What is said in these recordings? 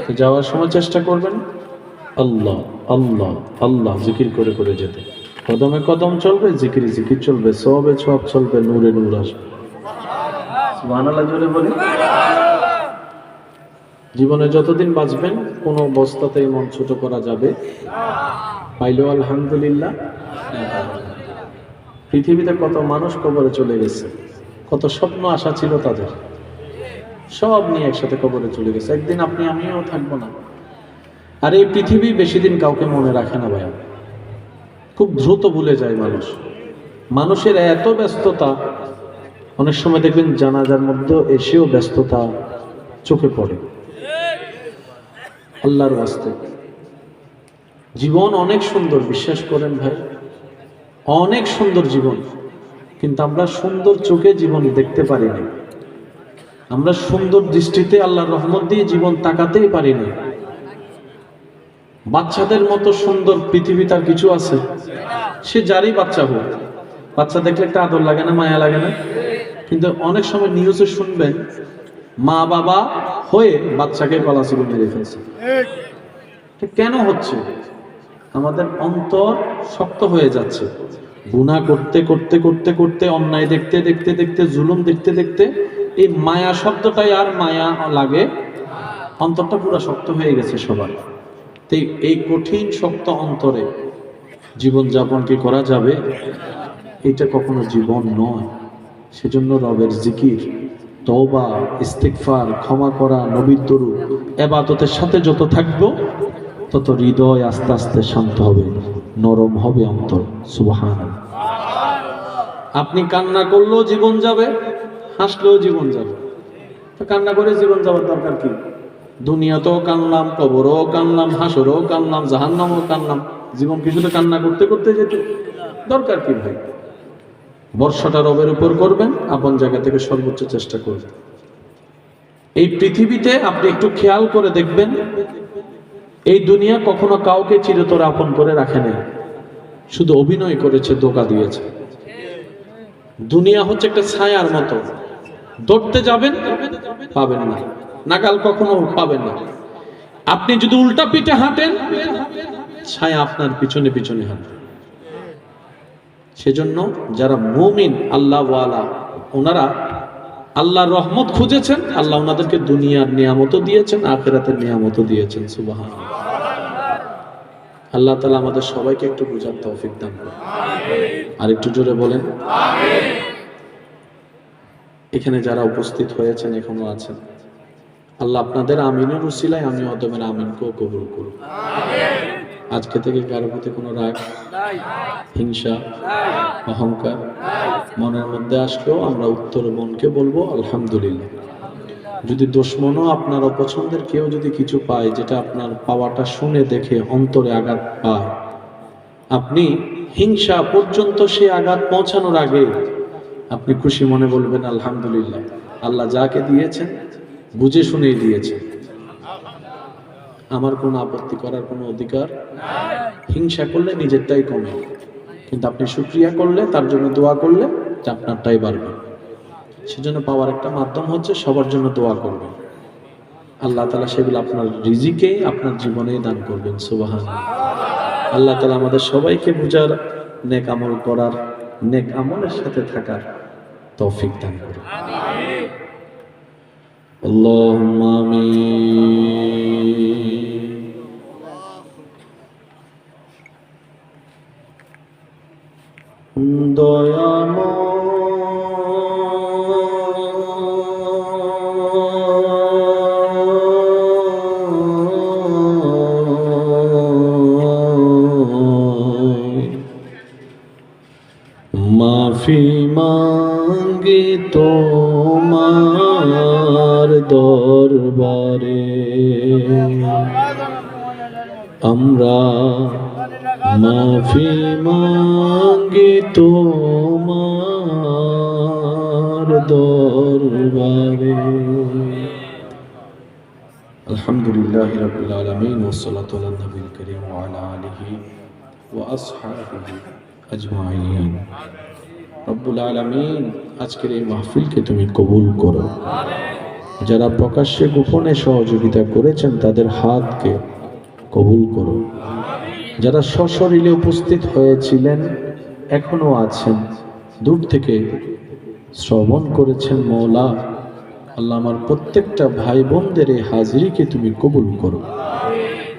তো যাওয়ার সময় চেষ্টা করবেন আল্লাহ আল্লাহ আল্লাহ জিকির করে করে যেতে। কদমে কদম চলবে, জিকিরে জিকির চলবে, সবে সব চলবে, নূরে নূর আসবে। সুবহানাল্লাহ জোরে বলি। জীবনে যতদিন বাঁচবেন কোনো অবস্থাতেই মন ছোট করা যাবে পাইলেও আলহামদুলিল্লাহ। পৃথিবীতে কত মানুষ কবরে চলে গেছে, কত স্বপ্ন আশা ছিল তাদের, সব নিয়ে একসাথে কবরে চলে গেছে। একদিন আপনি আমিও থাকবো না। আর এই পৃথিবী বেশি দিন কাউকে মনে রাখে না ভাই, খুব দ্রুত ভুলে যায় মানুষ। মানুষের এত ব্যস্ততা, অনেক সময় দেখবেন জানাজার মধ্যে এসেও ব্যস্ততা চোখে পড়ে। আল্লাহর ওয়াস্তে জীবন অনেক সুন্দর, বিশ্বাস করেন ভাই, অনেক সুন্দর জীবন, কিন্তু আমরা সুন্দর চোখে জীবন দেখতে পারি না। আমরা সুন্দর দৃষ্টিতে আল্লাহর রহমত দিয়ে জীবন তাকাতেই পারি না। বাচ্চাদের মতো সুন্দর পৃথিবী তার কিছু আছে? সে যারই বাচ্চা হোক, বাচ্চা দেখলে একটা আদর লাগে না, মায়া লাগে না? কিন্তু অনেক সময় নিউজে শুনবেন মা বাবা হয়ে বাচ্চাকে গলা চিরে মেরে ফেলছে। কেন হচ্ছে? আমাদের অন্তর শক্ত হয়ে যাচ্ছে। গুনাহ করতে করতে করতে করতে, অন্যায় দেখতে দেখতে দেখতে, জুলুম দেখতে দেখতে এই মায়া শব্দটাই আর মায়া লাগে, অন্তরটা পুরো শক্ত হয়ে গেছে সবার। এই কঠিন শক্ত অন্তরে জীবন যাপন কি করা যাবে? এটা কখনো জীবন নয়। সেজন্য রবের জিকির, তওবা, ইস্তিগফার, ক্ষমা করা, নবীর দরুদ, ইবাদতের সাথে যত থাকবো তত হৃদয় আস্তে আস্তে শান্ত হবে, নরম হবে অন্তর। সুবহানাল্লাহ। আপনি কান্না করলেও জীবন যাবে, হাসলেও জীবন যাবে। তো কান্না করে জীবন যাওয়ার দরকার কি? দুনিয়াতেও কানলাম, কবরও কানলাম, হাসরেও কানলাম, জাহান্নামেও কানলাম, জীবন কি শুধু কান্না করতে করতে যেতে? দরকার কি ভাই? বর্ষাটা রবের উপর করবেন, আপন জায়গা থেকে সর্বোচ্চ চেষ্টা করবেন। এই পৃথিবীতে আপনি একটু খেয়াল করে দেখবেন, এই দুনিয়া কখনো কাউকে চিরতরে আপন করে রাখে নাই, শুধু অভিনয় করেছে, ধোঁকা দিয়েছে। দুনিয়া হচ্ছে একটা ছায়ার মতো, ধরতে যাবেন পাবেন না, নাগাল কখনো পাবেন না। আপনি যদি উল্টা পিঠে হাঁটেন, ছায়া আপনার পিছনে পিছনে হাঁটবে। সেজন্য যারা মুমিন আল্লাহ ওয়ালা, ওনারা আল্লাহর রহমত খুঁজেছেন, আল্লাহ ওনাদেরকে দুনিয়ার নিয়ামতও দিয়েছেন, আখিরাতের নিয়ামতও দিয়েছেন। সুবহানাল্লাহ। আল্লাহ তাআলা আমাদের সবাইকে একটু বুঝার তৌফিক দান করুন। আর একটু জোরে বলেন আমিন। এখানে যারা উপস্থিত হয়েছেন, এখনো আছেন, আল্লাহ আপনাদের আমিনের উসিলায় আমি অদমের আমিনকেও কবুল করুন। আজকে থেকে কারোর প্রতি কোনো রাগ, হিংসা, অহংকার মনের মধ্যে আসলেও আমরা উত্তর মনকে বলবো আলহামদুলিল্লাহ। যদি দুশমনও আপনার অপছন্দের কেউ যদি কিছু পায়, যেটা আপনার পাওয়াটা শুনে দেখে অন্তরে আঘাত পায়, আপনি হিংসা পর্যন্ত সে আঘাত পৌঁছানোর আগে আপনি খুশি মনে বলবেন আলহামদুলিল্লাহ, আল্লাহ যাকে দিয়েছেন বুঝে শুনেই দিয়েছেন, আমার কোনো আপত্তি করার কোনো অধিকার নাই। হিংসা করলে নিজেরটাই কমে, কিন্তু আপনি শুকরিয়া করলে, তার জন্য দোয়া করলে, যে আপনারটাই বাড়বে। সেজন্য পাওয়ার একটা মাধ্যম হচ্ছে সবার জন্য দোয়া করবেন। আল্লাহ তাআলা সেগুলো আপনার রিজিকে, আপনার জীবনে দান করবেন। সুবহানাল্লাহ। আল্লাহ তাআলা আমাদের সবাইকে বুঝার, নেক আমল করার, নেক আমলের সাথে থাকার তৌফিক দান করুন। আমিন। আল্লাহুম্মা আমিন। দয়াময় মাফি মাঙ্গি তোমার দরবারে, আমরা মাফি মাঙ্গি তোমার দরবারে। আলহামদুলিল্লাহি রাব্বিল আলামিন ওয়াসসালাতু আলা নবিয়িল কারীম ওয়া আলা আলিহি ওয়া আসহাবিহি আজমাইন। রব্বুল আলামিন আজকের এই মাহফিলকে তুমি কবুল করো। যারা প্রকাশ্যে গোপনে সহযোগিতা করেছেন তাদের হাতকে কবুল করো। যারা সশরীরে উপস্থিত হয়েছিলেন, এখনো আছেন, দূর থেকে শ্রবণ করেছেন, মওলা আল্লাহ আমার প্রত্যেকটা ভাই বোনদের এই হাজিরিকে তুমি কবুল করো।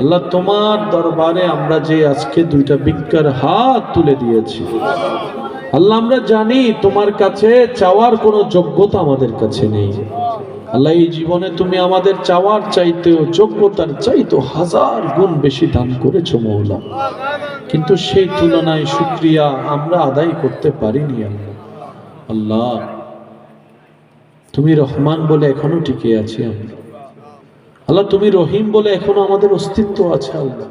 আল্লাহ তোমার দরবারে আমরা যে আজকে দুইটা ভিক্ষার হাত তুলে দিয়েছি, আল্লাহ আমরা জানি তোমার কাছে চাওয়ার কোনো যোগ্যতা আমাদের কাছে নেই। আল্লাহ এই জীবনে তুমি আমাদের চাওয়ার চাইতেও যোগ্যতার চাইতেও 1000 গুণ বেশি দান করেছো মওলা, কিন্তু সেই তুলনায় শুকরিয়া আমরা আদায় করতে পারিনি। আল্লাহ তুমি রহমান বলে এখনো টিকে আছি আমরা। আল্লাহ তুমি রহিম বলে এখনো আমাদের অস্তিত্ব আছে। আল্লাহ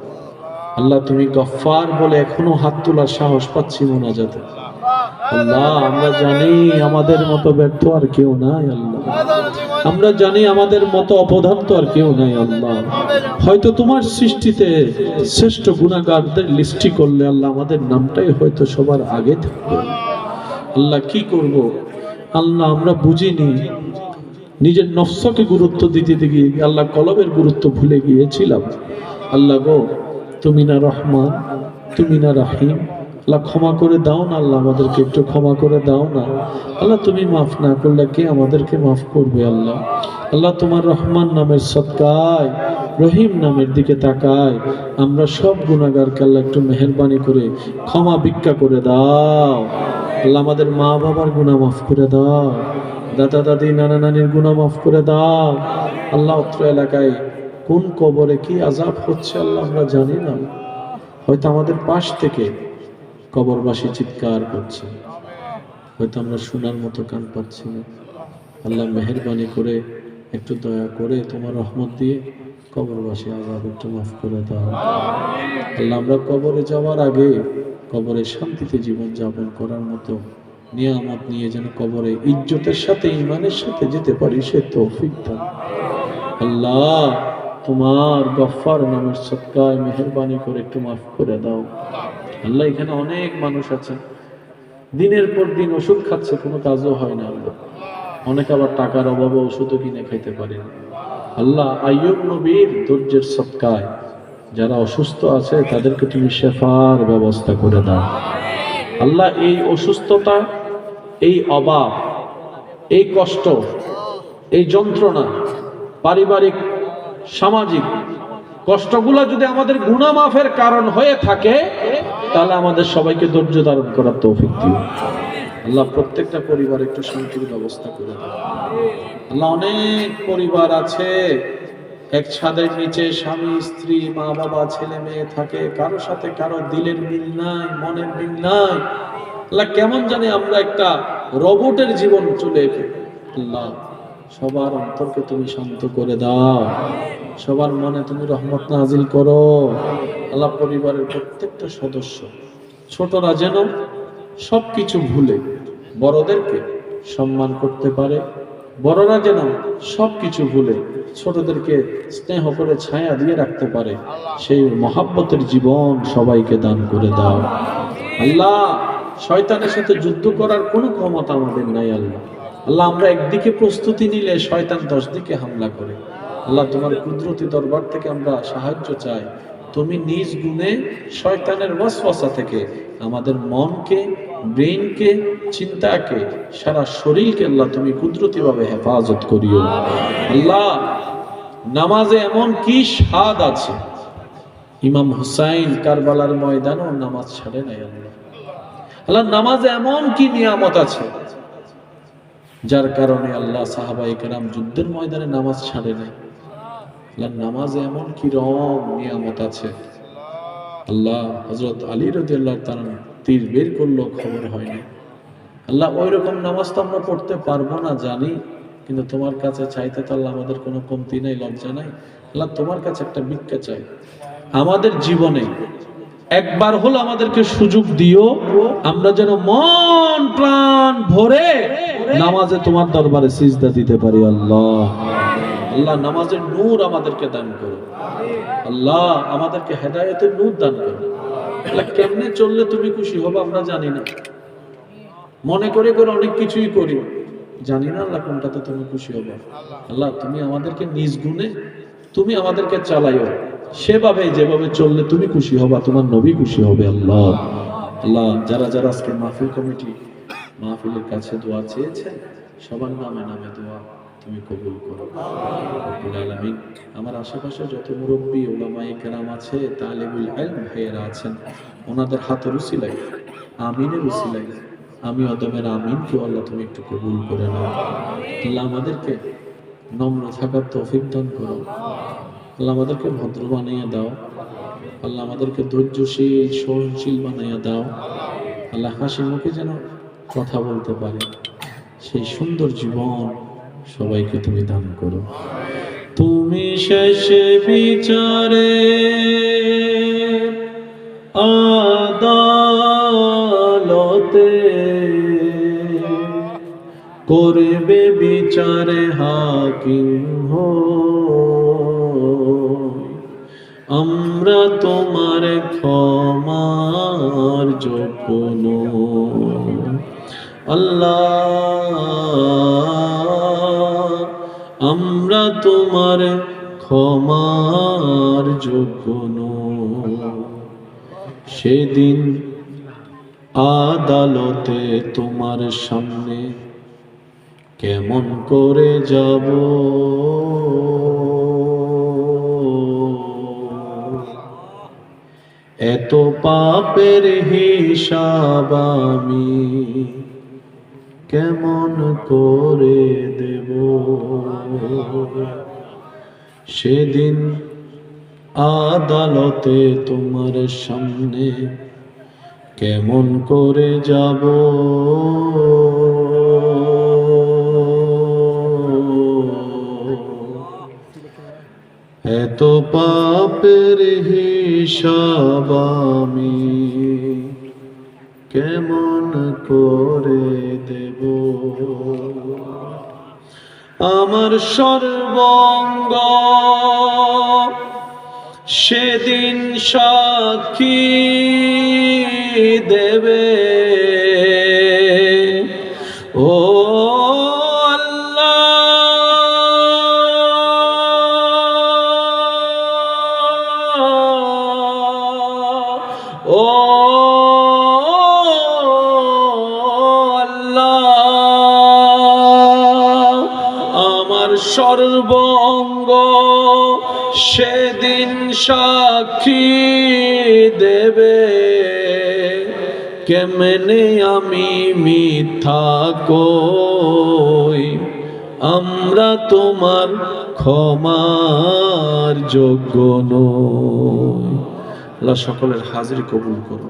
আল্লাহ তুমি গফফার বলে এখনো হাত তোলার সাহস পাচ্ছি মোনাজাতে। আল্লাহ আমরা জানি আমাদের মতো ব্যর্থ আর কেউ নাই। আল্লাহ আমরা জানি আমাদের মতো অপদার্থ আর কেউ নাই। আল্লাহ হয়তো তোমার সৃষ্টিতে শ্রেষ্ঠ গুনাহগারদের লিস্টি করলে আল্লাহ আমাদের নামটাই হয়তো সবার আগে থাকবে। আল্লাহ কি করব আল্লাহ আমরা বুঝিনি, নিজের নফসকে গুরুত্ব দিতে গিয়ে আল্লাহ কলবের গুরুত্ব ভুলে গিয়েছিলাম। আল্লাহ গো তুমি না রহমান, তুমি না রাহিম, আল্লাহ ক্ষমা করে দাও না। আল্লাহ আমাদেরকে একটু ক্ষমা করে দাও না। আল্লাহ তুমি মাফ না করলে কে আমাদেরকে মাফ করবে? আল্লাহ আল্লাহ তোমার রহমান নামের সদকায়, রহিম নামের দিকে তাকায় আমরা সব গুনাহগারকে আল্লাহ একটু মেহেরবানি করে ক্ষমা ভিক্ষা করে দাও। আল্লাহ আমাদের মা বাবার গুনাহ মাফ করে দাও, দাদা দাদি নানা নানির গুনাহ মাফ করে দাও। আল্লাহ অত্র এলাকায় কোন কবরে কি আযাব হচ্ছে আল্লাহ আমরা জানি না, হয়তো আমাদের পাশ থেকে কবরবাসী চিৎকার করছে, হয়তো আমরা শোনার মতো কান পাচ্ছি না। আল্লাহ মেহেরবানি করে একটু দয়া করে তোমার রহমত দিয়ে কবরবাসী আযাব একটু মাফ করে দাও। আল্লাহ আমরা কবরে যাওয়ার আগে কবরে শান্তিতে জীবন যাপন করার মতো নিয়ামত নিয়ে যেন কবরে ইজ্জতের সাথে ঈমানের সাথে যেতে পারি সে তৌফিক দাও। আল্লাহ তোমার গফফার নামের সদকায় মেহেরবানি করে একটু মাফ করে দাও। আল্লাহ এখানে অনেক মানুষ আছে দিনের পর দিন ওষুধ খাচ্ছে, কোনো কাজও হয় না। আল্লাহ অনেক আবার টাকার অভাবে ওষুধও কিনে খাইতে পারে না। আল্লাহ আইয়ুব নবীর ধৈর্যের সদকায় যারা অসুস্থ আছে তাদেরকে তুমি শেফার ব্যবস্থা করে দাও। আল্লাহ এই অসুস্থতা, এই অভাব, এই কষ্ট, এই যন্ত্রণা, পারিবারিক সামাজিক কষ্টগুলো যদি আমাদের গুনাহ মাফের কারণ হয়ে থাকে তাহলে আমাদের সবাইকে ধৈর্য ধারণ করার তৌফিক দিও। আল্লাহ প্রত্যেকটা পরিবার একটু শান্তির ব্যবস্থা করে দাও। আল্লাহ অনেক পরিবার আছে এক ছাদের নিচে স্বামী স্ত্রী মা বাবা ছেলে মেয়ে থাকে, কারো সাথে কারো দিলের মিল নাই, মনের মিল নাই। আল্লাহ কেমন জানি আমরা একটা রোবটের জীবন চলে এসেছি। আল্লাহ সবার অন্তরকে তুমি শান্ত করে দাও, সবার মনে তুমি রহমত নাজিল করো। আল্লাহ পরিবারের প্রত্যেকটা সদস্য ছোটরা যেন সবকিছু ভুলে বড়দেরকে সম্মান করতে পারে, বড়রা যেন সবকিছু ভুলে ছোটদেরকে স্নেহ করে ছায়া দিয়ে রাখতে পারে, সেই মহাব্বতের জীবন সবাইকে দান করে দাও। আল্লাহ শয়তানের সাথে যুদ্ধ করার কোনো ক্ষমতা আমাদের নাই। আল্লাহ আল্লাহ আমরা একদিকে প্রস্তুতি নিলে শয়তান 10 দিকে হামলা করে। আল্লাহ তোমার কুদরতি দরবার থেকে আমরা সাহায্য চাই, তুমি নিজ গুণে শয়তানের ওয়াসওয়াসা থেকে আমাদের মনকে, ব্রেইনকে, চিন্তাকে, সারা শরীরকে আল্লাহ তুমি কুদরতিভাবে হেফাজত করিও। আল্লাহ নামাজে এমন কি স্বাদ আছে, ইমাম হুসাইন কারবালার ময়দানেও নামাজ ছাড়ে নাই। আল্লাহ আল্লাহ নামাজে এমন কি নিয়ামত আছে যার কারণে আল্লাহ সাহাবায়ে কেরাম যুদ্ধের ময়দানে নামাজ ছাড়ে নাই। আল্লাহ নামাজে এমন কি রং নিয়ামত আছে। আল্লাহ হযরত আলী রাদিয়াল্লাহু তাআলা তীর বের করলো খবর হয় না। আল্লাহ ওই রকম নামাজ তো আমরা পড়তে পারবো না জানি, কিন্তু তোমার কাছে চাইতে তো আল্লাহ আমাদের কোনো কমতি নাই, লজ্জা নাই। আল্লাহ তোমার কাছে একটা ভিক্ষা চাই, আমাদের জীবনে একবার হলো আমাদেরকে সুযোগ দিও, আমরা যেন মন প্রাণ ভরে নামাজে তোমার দরবারে সিজদা দিতে পারি। আল্লাহ আল্লাহ নামাজের নূর আমাদেরকে দান করো। আল্লাহ আমাদেরকে হেদায়েতের নূর দান করো। আল্লাহ কেমনে চললে তুমি খুশি হবে আমরা জানি না, মনে করে করে অনেক কিছুই করি, জানি না আল্লাহ কোনটাতে তুমি খুশি হবে। আল্লাহ তুমি আমাদেরকে নিজ গুণে তুমি আমাদেরকে চালাইও, সেভাবে যেভাবে চললে তুমি খুশি হবা, তোমার নবী খুশি হবে। আল্লাহ আল্লাহ যারা যারা আজকে মাহফিল কমিটি মাহফিলের কাছে দোয়া চেয়েছেন, সবার নামে নামে দোয়া তুমি কবুল করো রব্বুল আলামিন। আমার আশেপাশে যত মুরব্বী উলামায়ে কেরাম আছে, তালিবুল ইলম ভাইয়েরা আছেন, ওনাদের হাতের উসিলাই, আমিনের উসিলাই আমি অদমের আমিনকে আল্লাহ তুমি একটু কবুল করে নাও। আল্লাহ আমাদেরকে নম্র থাকার তৌফিক দান করো। আল্লাহ আমাদেরকে ভদ্র বানিয়ে দাও। আল্লাহ আমাদেরকে ধৈর্যশীল সহনশীল বানিয়ে দাও। আল্লাহ হাসি মুখে যেন কথা বলতে পারে, সেই সুন্দর জীবন সবাইকে তুমি দান করো। তুমি শেষে বিচারে আদালতে করবে বিচারে হাকিম আমরা তোমার ক্ষমার যোগ্য নই। আল্লাহ আমরা তোমার ক্ষমার যোগ্য নই। সেদিন আদালতে তোমার সামনে কেমন করে যাব, এত পাপের হিসাব আমি কেমন করে দেব। সেদিন আদালতে তোমার সামনে কেমন করে যাব, এত পাপের হিসাব আমি কেমন করে দেব। আমার সর্বঙ্গ সেদিন সাক্ষী দেবে, ও ও আল্লাহ আমার সর্বঙ্গ সেদিন সাক্ষী দেবে, কেমনে আমি মিথ্যা কই, আমরা তোমার ক্ষমার যোগ্য নই। আল্লাহ সকলের হাজিরি কবুল করো।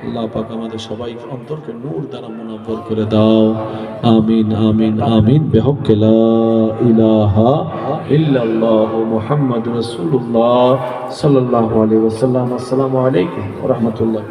আল্লাহ পাক আমাদের সবাই অন্তরকে নূর দ্বারা মুনাব্বর করে দাও। আমিন আমিন আমিন। বিহক্কে লা ইলাহা ইল্লাল্লাহ মুহাম্মাদুর রাসূলুল্লাহ সাল্লাল্লাহু আলাইহি ওয়াসাল্লাম। আসসালামু আলাইকুম ওয়া রাহমাতুল্লাহ।